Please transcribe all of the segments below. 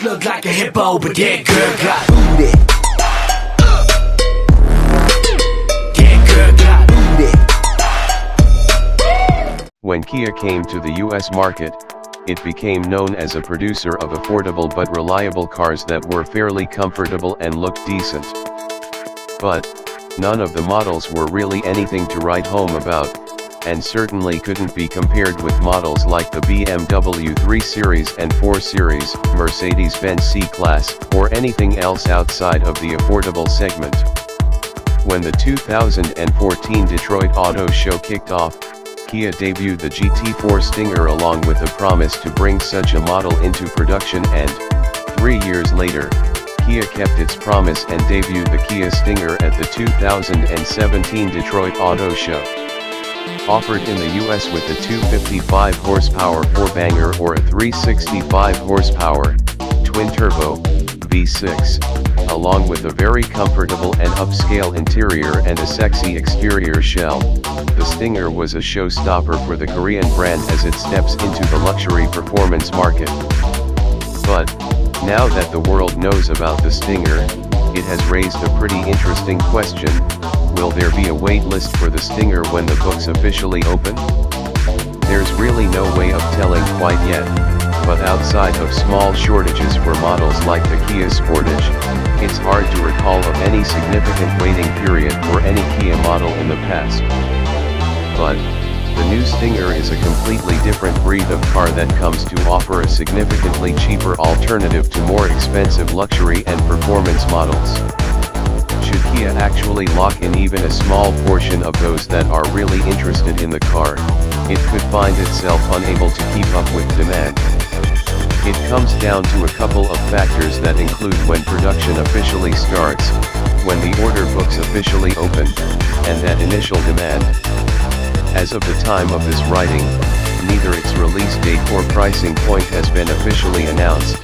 Look like a hippo, but that girl got booty. That girl got booty. When Kia came to the US market, it became known as a producer of affordable but reliable cars that were fairly comfortable and looked decent. But none of the models were really anything to write home about, and certainly couldn't be compared with models like the BMW 3 Series and 4 Series, Mercedes-Benz C-Class, or anything else outside of the affordable segment. When the 2014 Detroit Auto Show kicked off, Kia debuted the GT4 Stinger along with a promise to bring such a model into production, and 3 years later, Kia kept its promise and debuted the Kia Stinger at the 2017 Detroit Auto Show. Offered in the US with a 255 horsepower 4-banger or a 365 horsepower, twin-turbo, V6, along with a very comfortable and upscale interior and a sexy exterior shell, the Stinger was a showstopper for the Korean brand as it steps into the luxury performance market. But now that the world knows about the Stinger, it has raised a pretty interesting question: will there be a wait list for the Stinger when the books officially open? There's really no way of telling quite yet, but outside of small shortages for models like the Kia Sportage, it's hard to recall of any significant waiting period for any Kia model in the past. But the new Stinger is a completely different breed of car that comes to offer a significantly cheaper alternative to more expensive luxury and performance models. Should Kia actually lock in even a small portion of those that are really interested in the car, it could find itself unable to keep up with demand. It comes down to a couple of factors that include when production officially starts, when the order books officially open, and that initial demand. As of the time of this writing, neither its release date or pricing point has been officially announced,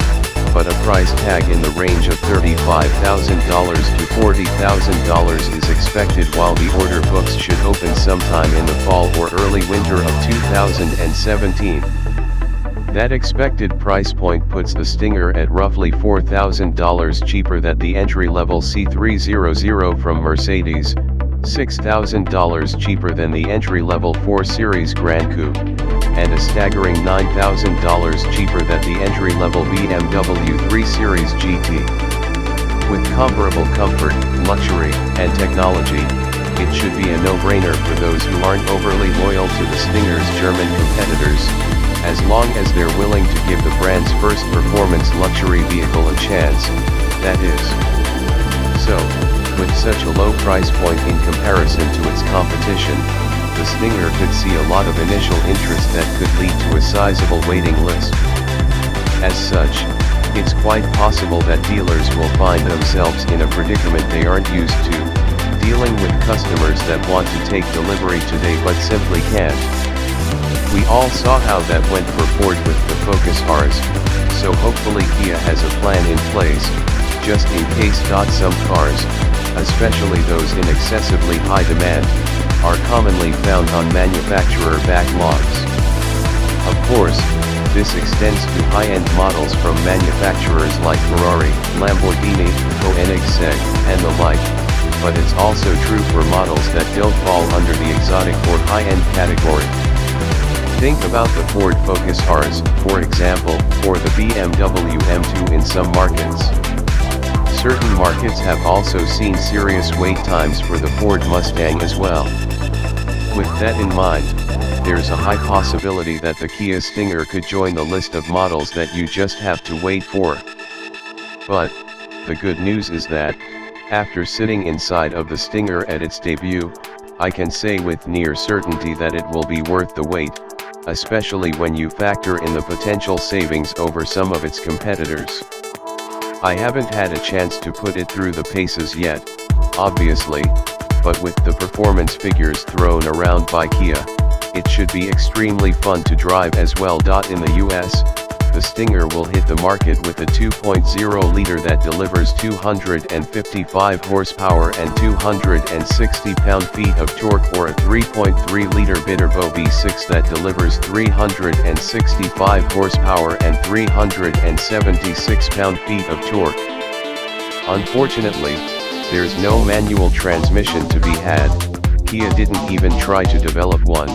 but a price tag in the range of $35,000 to $40,000 is expected, while the order books should open sometime in the fall or early winter of 2017. That expected price point puts the Stinger at roughly $4,000 cheaper than the entry-level C300 from Mercedes, $6,000 cheaper than the entry-level 4 Series Gran Coupe, and a staggering $9,000 cheaper than the entry-level BMW 3 Series GT. With comparable comfort, luxury, and technology, it should be a no-brainer for those who aren't overly loyal to the Stinger's German competitors, as long as they're willing to give the brand's first performance luxury vehicle a chance, that is. So, with such a low price point in comparison to its competition, the Stinger could see a lot of initial interest that could lead to a sizable waiting list. As such, it's quite possible that dealers will find themselves in a predicament they aren't used to, dealing with customers that want to take delivery today but simply can't. We all saw how that went for Ford with the Focus Rs, so hopefully Kia has a plan in place, just in case. Some cars, especially those in excessively high demand, are commonly found on manufacturer backlogs. Of course, this extends to high-end models from manufacturers like Ferrari, Lamborghini, Koenigsegg, and the like, but it's also true for models that don't fall under the exotic or high-end category. Think about the Ford Focus Rs, for example, or the BMW M2 in some markets. Certain markets have also seen serious wait times for the Ford Mustang as well. With that in mind, there's a high possibility that the Kia Stinger could join the list of models that you just have to wait for. But the good news is that, after sitting inside of the Stinger at its debut, I can say with near certainty that it will be worth the wait, especially when you factor in the potential savings over some of its competitors. I haven't had a chance to put it through the paces yet, obviously, but with the performance figures thrown around by Kia, it should be extremely fun to drive as well. In the US, the Stinger will hit the market with a 2.0 liter that delivers 255 horsepower and 260 pound-feet of torque, or a 3.3 liter Biturbo V6 that delivers 365 horsepower and 376 pound-feet of torque. Unfortunately, there's no manual transmission to be had. Kia didn't even try to develop one,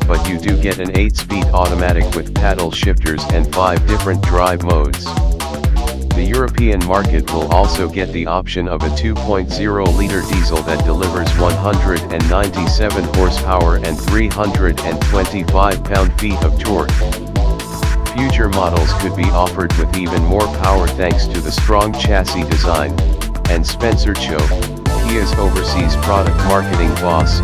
but you do get an 8-speed automatic with paddle shifters and 5 different drive modes. The European market will also get the option of a 2.0-liter diesel that delivers 197 horsepower and 325 pound-feet of torque. Future models could be offered with even more power thanks to the strong chassis design, and Spencer Cho, Kia's overseas product marketing boss,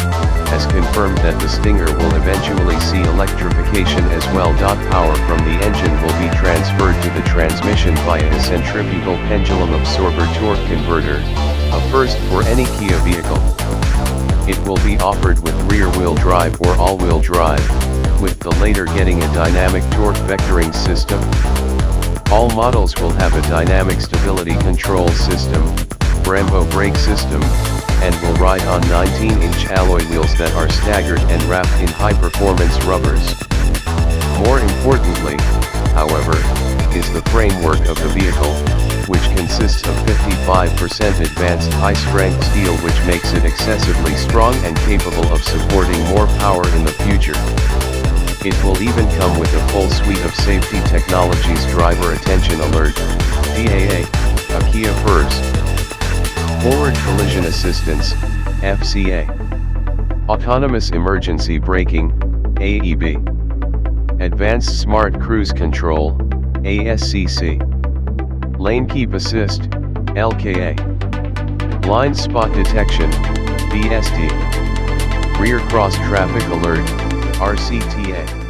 has confirmed that the Stinger will eventually see electrification as well. Power from the engine will be transferred to the transmission via a centrifugal pendulum absorber torque converter, a first for any Kia vehicle. It will be offered with rear-wheel drive or all-wheel drive, with the later getting a dynamic torque vectoring system. All models will have a dynamic stability control system, Brembo brake system, and will ride on 19-inch alloy wheels that are staggered and wrapped in high-performance rubbers. More importantly, however, is the framework of the vehicle, which consists of 55% advanced high-strength steel, which makes it excessively strong and capable of supporting more power in the future. It will even come with a full suite of safety technologies: driver attention alert, DAA, a Kia first, forward collision assistance, FCA, autonomous emergency braking, AEB, advanced smart cruise control, ASCC, lane keep assist, LKA, blind spot detection, BSD, rear cross traffic alert, RCTA.